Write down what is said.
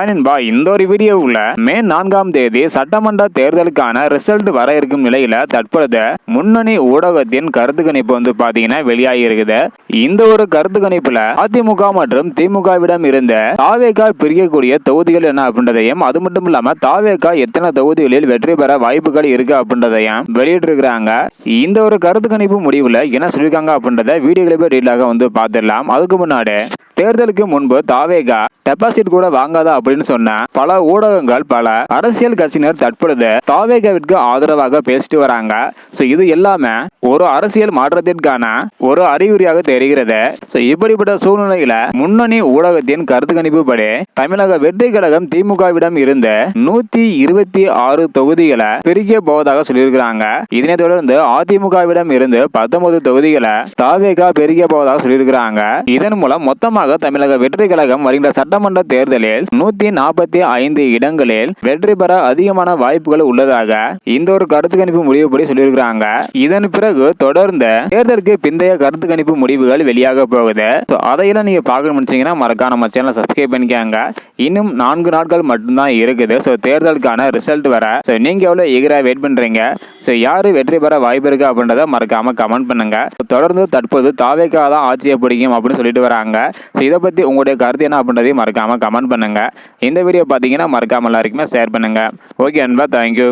நண்பா, இந்த ஒரு வீடியோவுல மே 4ஆம் தேதி சட்டமன்ற தேர்தலுக்கான ரிசல்ட் வர இருக்கும் நிலையில தற்பொழுது முன்னணி ஊடகத்தின் கருத்து கணிப்பு பாத்தீங்கன்னா வெளியாகி இருக்குது. இந்த ஒரு கருத்து கணிப்புல அதிமுக மற்றும் திமுகவிடம் இருந்த தாவேகா பிரிக்கக்கூடிய தொகுதிகள் என்ன அப்படின்றதையும், அது மட்டும் இல்லாம தாவேகா எத்தனை தொகுதிகளில் வெற்றி பெற வாய்ப்புகள் இருக்கு அப்படின்றதையும் வெளியிட்டு இருக்கிறாங்க. இந்த ஒரு கருத்து கணிப்பு முடிவுல என்ன சொல்லியிருக்காங்க அப்படின்றத வீடியோக்களை போய் டீட்டெயிலாக பார்த்துடலாம். அதுக்கு முன்னாடி தேர்தலுக்கு முன்பு தாவேகா டெபாசிட் கூட வாங்காதா அப்படின்னு சொன்ன பல ஊடகங்கள், பல அரசியல் கட்சியினர் தற்பொழுது தாவேகாவிற்கு ஆதரவாக பேசிட்டு வராங்க. இது எல்லாமே ஒரு அரசியல் மாற்றத்திற்கான ஒரு அறிகுறியாக தெரிகிறது. இப்படிப்பட்ட சூழ்நிலையில முன்னணி ஊடகத்தின் கருத்து கணிப்பு படி தமிழக வெற்றி கழகம் திமுகவிடம் இருந்த 126 தொகுதிகளை பிரிக்க போவதாக சொல்லியிருக்கிறாங்க. இதனைத் தொடர்ந்து அதிமுகவிடம் இருந்து 19 தொகுதிகளை தாவேகா பிரிக்க போவதாக சொல்லியிருக்கிறாங்க. இதன் மூலம் மொத்தமாக தமிழக வெற்றி கழகம் வருகின்ற சட்டமன்ற தேர்தலில் 145 இடங்களில் வெற்றி பெற அதிகமான வாய்ப்புகள் உள்ளதாக இந்த ஒரு கருத்து கணிப்பு முடிவுபடி சொல்லியிருக்கிறாங்க. இதன் பிறகு தொடர்ந்து தேர்தலுக்கு பிந்தைய கருத்து கணிப்பு முடிவுகள் வெளியாக போகுது. அதையெல்லாம் நீங்க பார்க்க முடிச்சீங்கன்னா மறக்காம நம்ம சேனலை சப்ஸ்கிரைப் பண்ணிக்கோங்க. இன்னும் 4 நாட்கள் மட்டும்தான் இருக்குது தேர்தலுக்கான ரிசல்ட் வர. நீங்க எவ்வளவு ஈகரா வெயிட் பண்றீங்க? யாரு வெற்றி பெற வாய்ப்பு இருக்கு அப்படின்றத மறக்காம கமெண்ட் பண்ணுங்க. தொடர்ந்து தற்போது தாவேகா தான் ஆட்சியை பிடிக்கும் அப்படின்னு சொல்லிட்டு வராங்க. இதை பத்தி உங்களுடைய கருத்து என்ன அப்படின்றதையும் மறக்காம கமெண்ட் பண்ணுங்க. இந்த வீடியோ பாத்தீங்கன்னா மறக்காம எல்லாருக்குமே ஷேர் பண்ணுங்க. ஓகே அன்பா, தேங்க்யூ.